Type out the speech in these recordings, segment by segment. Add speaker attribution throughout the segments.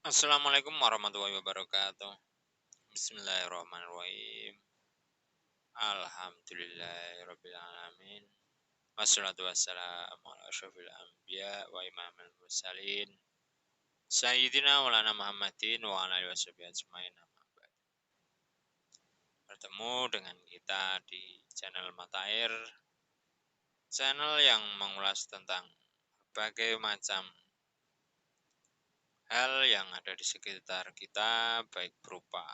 Speaker 1: Assalamualaikum warahmatullahi wabarakatuh. Bismillahirrahmanirrahim. Alhamdulillahirabbil alamin. Wassalatu wassalamu ala asyrofil anbiya wa imamil mursalin. Sayyidina Maulana Muhammadin wa ala alihi washabihi ajmain. Amma ba'd. Bertemu dengan kita di channel Mata Air, channel yang mengulas tentang berbagai macam hal yang ada di sekitar kita, baik berupa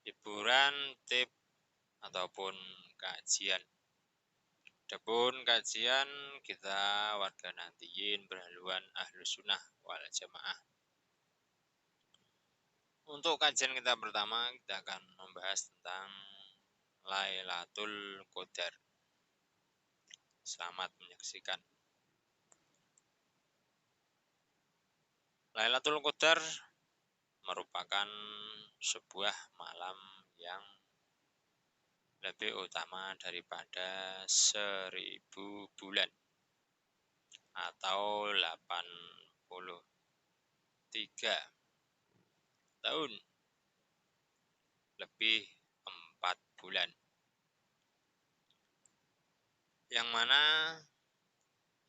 Speaker 1: hiburan, tip, ataupun kajian. Adapun kajian kita warga Nahdliyin berhaluan Ahlus Sunnah wal Jamaah. Untuk kajian kita pertama, kita akan membahas tentang Lailatul Qadar. Selamat menyaksikan. Lailatul Qadar merupakan sebuah malam yang lebih utama daripada 1000 bulan atau 83 tahun lebih 4 bulan, yang mana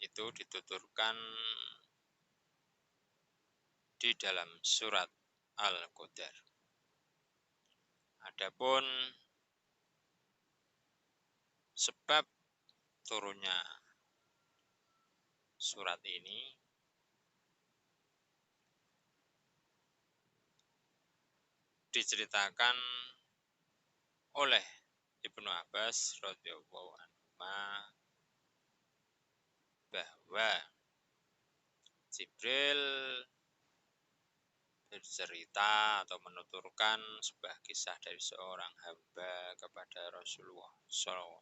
Speaker 1: itu dituturkan di dalam surat Al-Qadar. Adapun sebab turunnya surat ini diceritakan oleh Ibnu Abbas radhiyallahu anhu bahwa Jibril bercerita atau menuturkan sebuah kisah dari seorang hamba kepada Rasulullah SAW,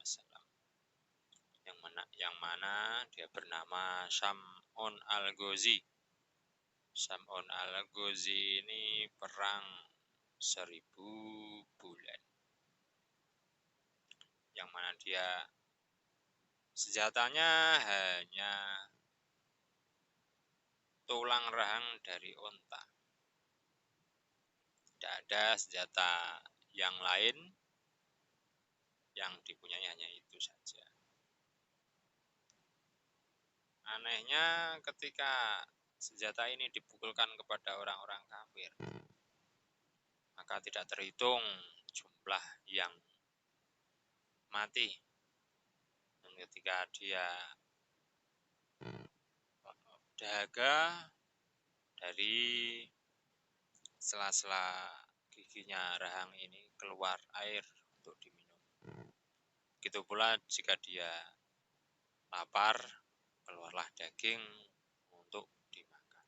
Speaker 1: yang mana dia bernama Sam'un al-Ghazi. Sam'un al-Ghazi ini perang 1000 bulan, yang mana dia senjatanya hanya tulang rahang dari onta. Tidak ada senjata yang lain, yang dipunyai hanya itu saja. Anehnya, ketika senjata ini dipukulkan kepada orang-orang kafir, maka tidak terhitung jumlah yang mati. Dan ketika dia dahaga, dari sela-sela giginya rahang ini keluar air untuk diminum. Begitu pula jika dia lapar, keluarlah daging untuk dimakan.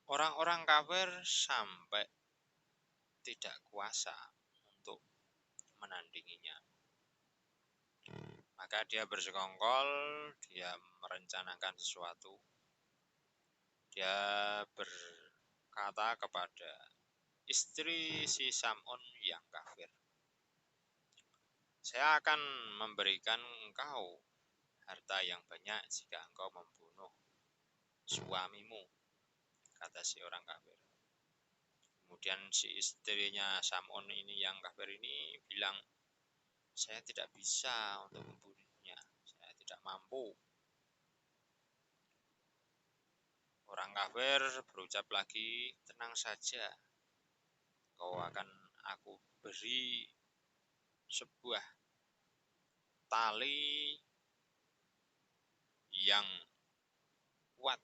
Speaker 1: Orang-orang kafir sampai tidak kuasa untuk menandinginya. Maka dia bersekongkol, dia merencanakan sesuatu. Dia berkata kepada istri si Sam'un yang kafir, saya akan memberikan engkau harta yang banyak jika engkau membunuh suamimu, kata si orang kafir. Kemudian si istrinya Sam'un ini yang kafir ini bilang, saya tidak bisa untuk membunuhnya, saya tidak mampu. Orang kafir berucap lagi, tenang saja, kau akan aku beri sebuah tali yang kuat,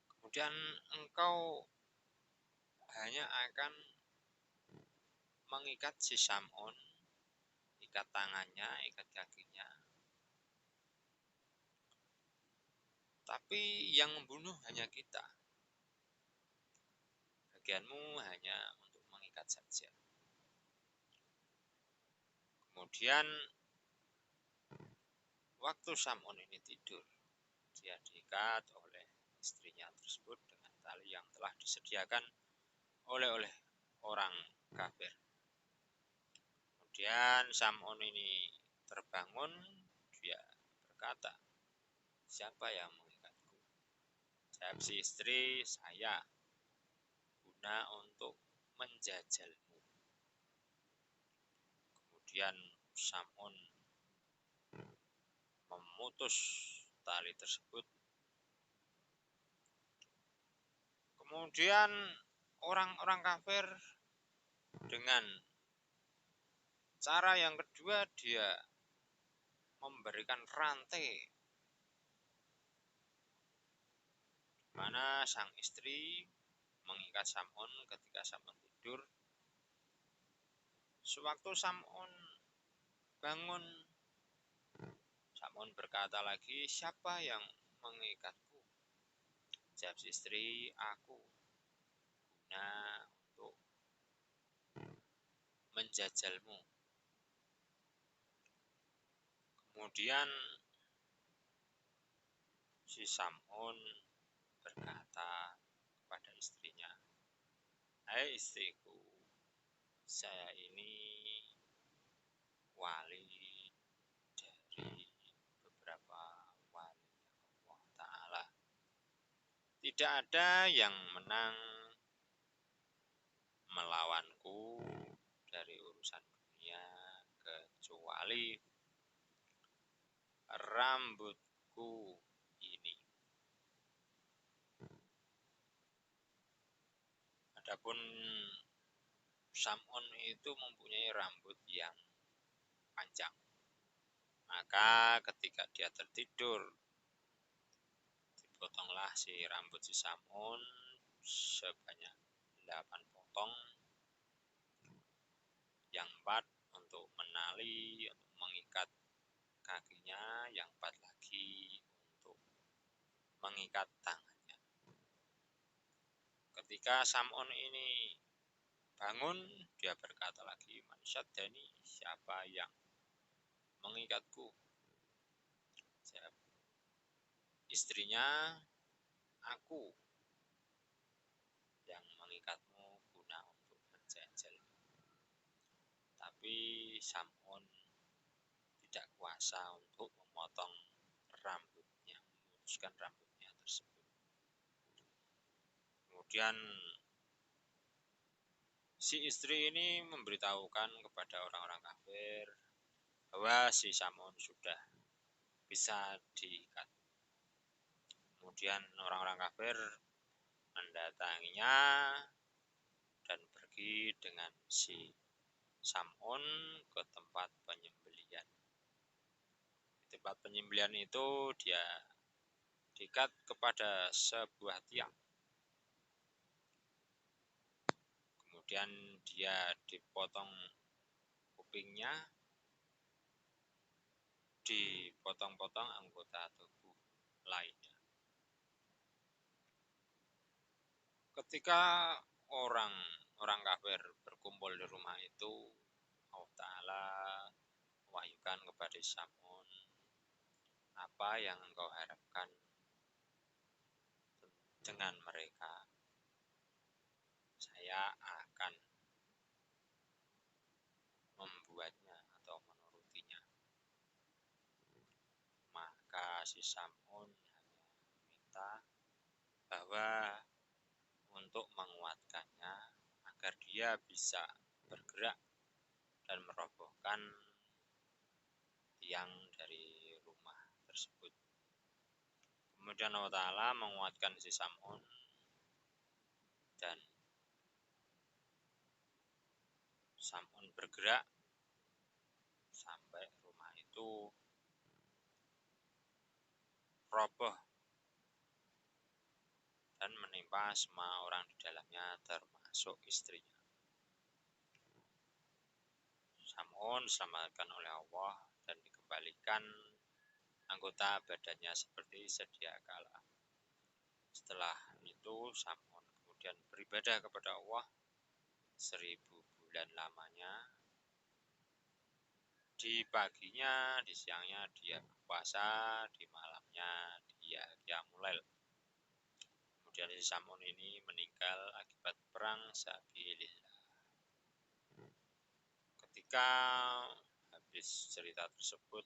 Speaker 1: kemudian engkau hanya akan mengikat si Sam'un, ikat tangannya, ikat kakinya, tapi yang membunuh hanya kita, bagianmu hanya untuk mengikat saja. Kemudian waktu Sam'un ini tidur, dia diikat oleh istrinya tersebut dengan tali yang telah disediakan oleh orang kafir. Kemudian Sam'un ini terbangun, dia berkata, siapa yang mengikatku? Jawab si istri, saya, guna untuk menjajalmu. Kemudian Sam'un memutus tali tersebut. Kemudian orang-orang kafir dengan cara yang kedua, dia memberikan rantai, mana sang istri mengikat Sam'un ketika Sam'un tidur. Sewaktu Sam'un bangun, Sam'un berkata lagi, siapa yang mengikatku? Jawab si istri, aku, guna untuk menjajalmu. Kemudian si Sam'un berkata kepada istrinya, hai istriku, saya ini wali dari beberapa wali Allah Ta'ala. Tidak ada yang menang melawanku dari urusan dunia kecuali rambutku ini. Adapun Sam'un itu mempunyai rambut yang panjang. Maka ketika dia tertidur, dipotonglah si rambut si Sam'un sebanyak 8 potong. Yang 4 untuk menali, untuk mengikat kakinya, yang 4 lagi untuk mengikat tangannya. Ketika Sam'un ini bangun, dia berkata lagi, man syaddani, siapa yang mengikatku? Jawab istrinya, aku yang mengikatmu guna untuk menjajal. Tapi Sam'un tidak kuasa untuk memotong rambutnya, memutuskan rambutnya tersebut. Kemudian si istri ini memberitahukan kepada orang-orang kafir bahwa si Sam'un sudah bisa diikat. Kemudian orang-orang kafir mendatanginya dan pergi dengan si Sam'un ke tempat penyembelihan. Di tempat penyembelihan itu dia diikat kepada sebuah tiang. Kemudian dia dipotong kupingnya, dipotong-potong anggota tubuh lainnya. Ketika orang kafir berkumpul di rumah itu, Allah Ta'ala mewahyukan kepada Sam'un, apa yang engkau harapkan dengan mereka? Saya akan membuatnya atau menurutinya. Maka si Sam'un hanya meminta bahwa untuk menguatkannya agar dia bisa bergerak dan merobohkan tiang dari rumah tersebut. Kemudian Allah Ta'ala menguatkan si Sam'un dan Sam'un bergerak sampai rumah itu roboh dan menimpa semua orang di dalamnya termasuk istrinya. Sam'un diselamatkan oleh Allah dan dikembalikan anggota badannya seperti sedia kala. Setelah itu Sam'un kemudian beribadah kepada Allah 1000 bulan lamanya. Di paginya, di siangnya dia berpuasa, di malamnya dia qiyamul lail. Kemudian si Sam'un ini meninggal akibat perang sabilillah. Ketika habis cerita tersebut,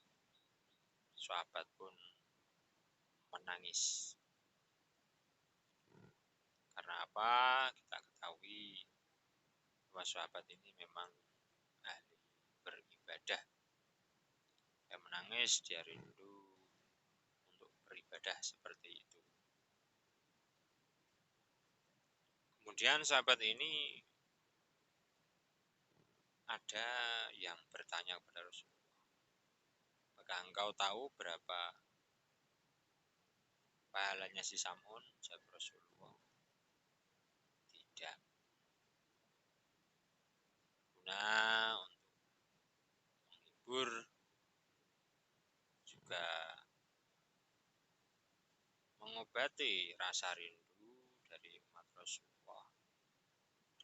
Speaker 1: sahabat pun menangis. Karena apa? Kita ketahui bahwa sahabat ini memang ahli beribadah. Dia menangis, dia rindu untuk beribadah seperti itu. Kemudian sahabat ini ada yang bertanya kepada Rasulullah, apakah engkau tahu berapa pahalanya si Sam'un? Jawab Rasulullah, tidak. Guna untuk menghibur juga mengobati rasa rindu dari umat Rasulullah,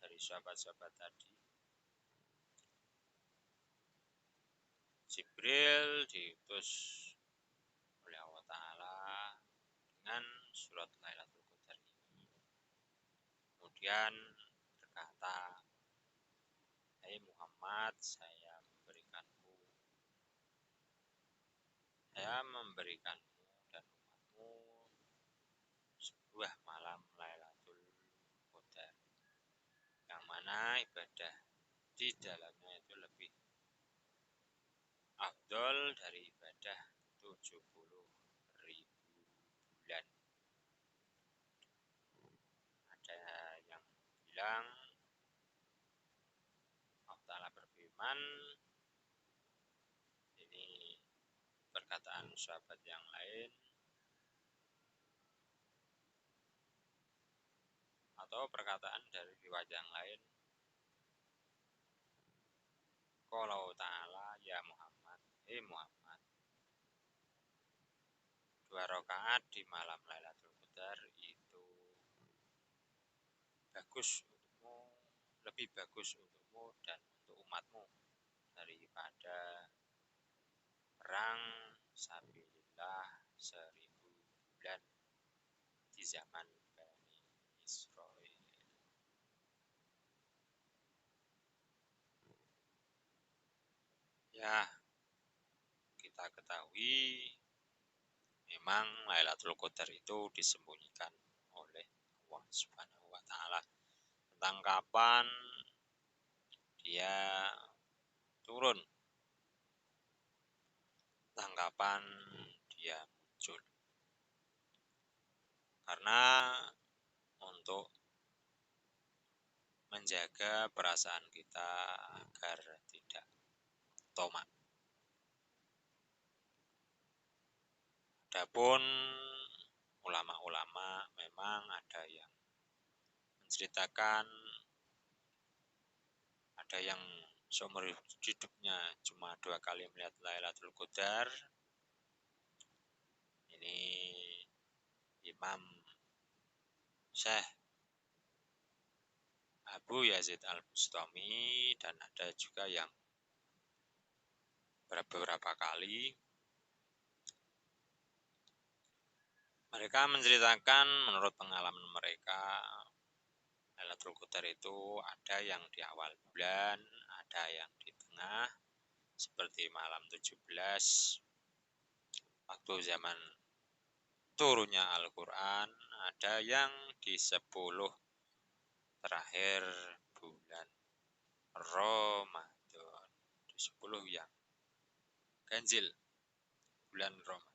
Speaker 1: dari sahabat-sahabat tadi. Jibril diutus oleh Allah Ta'ala dengan surat Lailatul Qadar ini. Kemudian berkata, hai Muhammad, saya memberikanmu dan umatmu sebuah malam Lailatul Qadar, yang mana ibadah di dalamnya itu lebih afdol dari ibadah 70.000 bulan. Ada yang bilang Allah Ta'ala berfirman, ini perkataan sahabat yang lain, atau perkataan dari riwayat yang lain, Qalau Ta'ala ya Muhammad, Muhammad, 2 rakaat di malam Lailatul Qadar itu bagus untukmu, lebih bagus untukmu dan untuk umatmu daripada perang sabilillah 1000 bulan di zaman Bani Israil. Ya, kita ketahui memang Lailatul Qadar itu disembunyikan oleh Allah Subhanahu wa Ta'ala tentang kapan dia turun, tentang kapan dia muncul. Karena untuk menjaga perasaan kita agar tidak tomak. Adapun ulama-ulama memang ada yang menceritakan, ada yang seumur hidupnya cuma 2 kali melihat Lailatul Qadar. Ini Imam Syekh Abu Yazid Al-Bustami, dan ada juga yang beberapa kali. Mereka menceritakan menurut pengalaman mereka, Lailatul Qadar itu ada yang di awal bulan, ada yang di tengah, seperti malam 17 waktu zaman turunnya Al-Quran, ada yang di 10 terakhir bulan Ramadan, di 10 yang ganjil bulan Ramadan.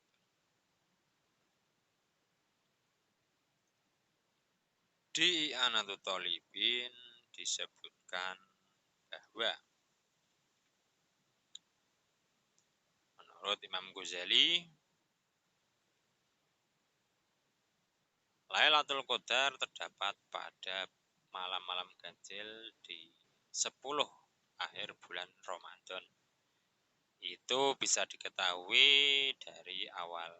Speaker 1: Di I'anatul Thalibin disebutkan bahwa menurut Imam Ghazali, Lailatul Qadar terdapat pada malam-malam ganjil di 10 akhir bulan Ramadan. Itu bisa diketahui dari awal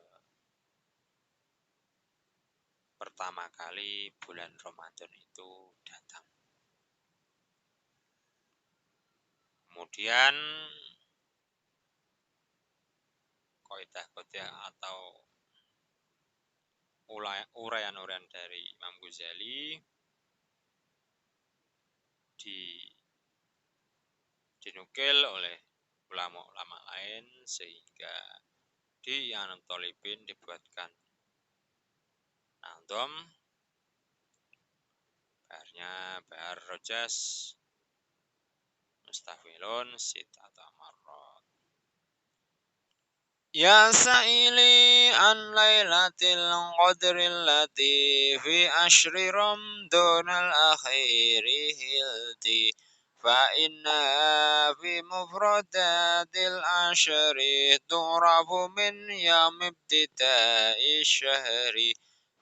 Speaker 1: pertama kali bulan Ramadan itu datang. Kemudian kaidah-kaidah atau uraian-uraian dari Imam Ghazali dinukil dinukil oleh ulama-ulama lain sehingga di I'anat Thalibin dibuatkan nazam baharnya bahar rojas mustafilun sitata marrat. Ya sa'ili an lailatil qadril lati fi ashri ramdunal akhiri hilti fa inna fi mufradatil ashri tu'rafu min yam ibtida'i syahri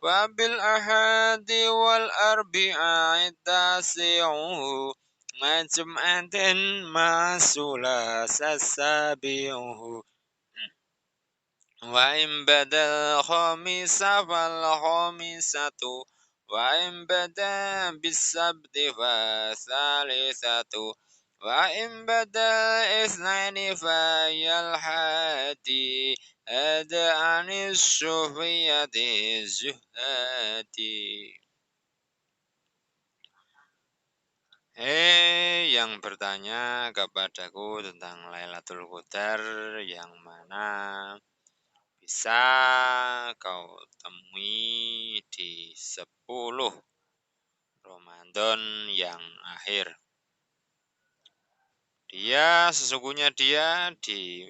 Speaker 1: wa bil ahadi wal arbi'a tasi'uhu majm'atin ma'sulas sabi'uhu wa in badal khamisa fal khamisatu wa in bada bis sabti fa salisatu wa in bada isnaini fa yal hadi ada anis sufiyati zuhati. Yang bertanya kepadaku tentang Lailatul Qadar yang mana bisa kau temui di 10 Ramadan yang akhir. Sesungguhnya dia di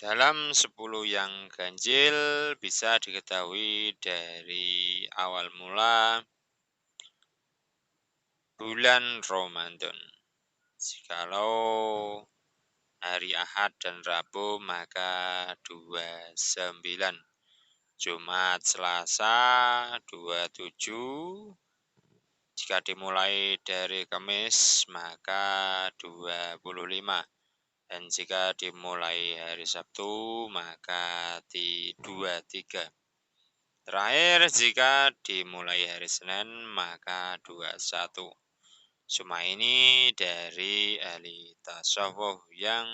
Speaker 1: dalam 10 yang ganjil bisa diketahui dari awal mula bulan Ramadan. Jikalau hari Ahad dan Rabu maka 29, Jumat Selasa 27, jika dimulai dari Kamis maka 25, dan jika dimulai hari Sabtu maka 23. Terakhir jika dimulai hari Senin maka 21. Semua ini dari ahli tasawuf yang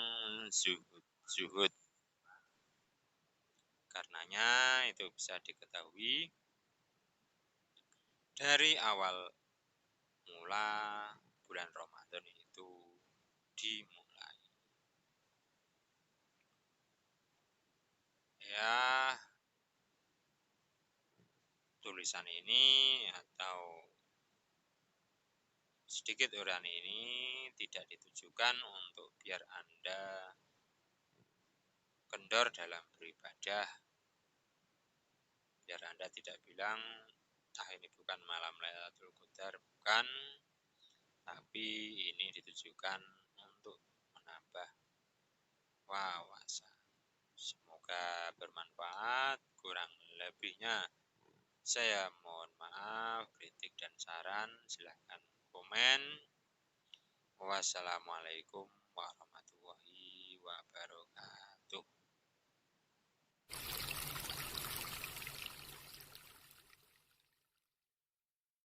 Speaker 1: zuhud. Karenanya itu bisa diketahui dari awal mula bulan Ramadan itu dimulai. Ya, tulisan ini atau sedikit uraian ini tidak ditujukan untuk biar Anda kendor dalam beribadah, biar Anda tidak bilang ini bukan malam Lailatul Qadar, bukan, tapi ini ditujukan untuk menambah wawasan. Semoga bermanfaat. Kurang lebihnya saya mohon maaf. Kritik dan saran silahkan komen. Wassalamualaikum warahmatullahi wabarakatuh.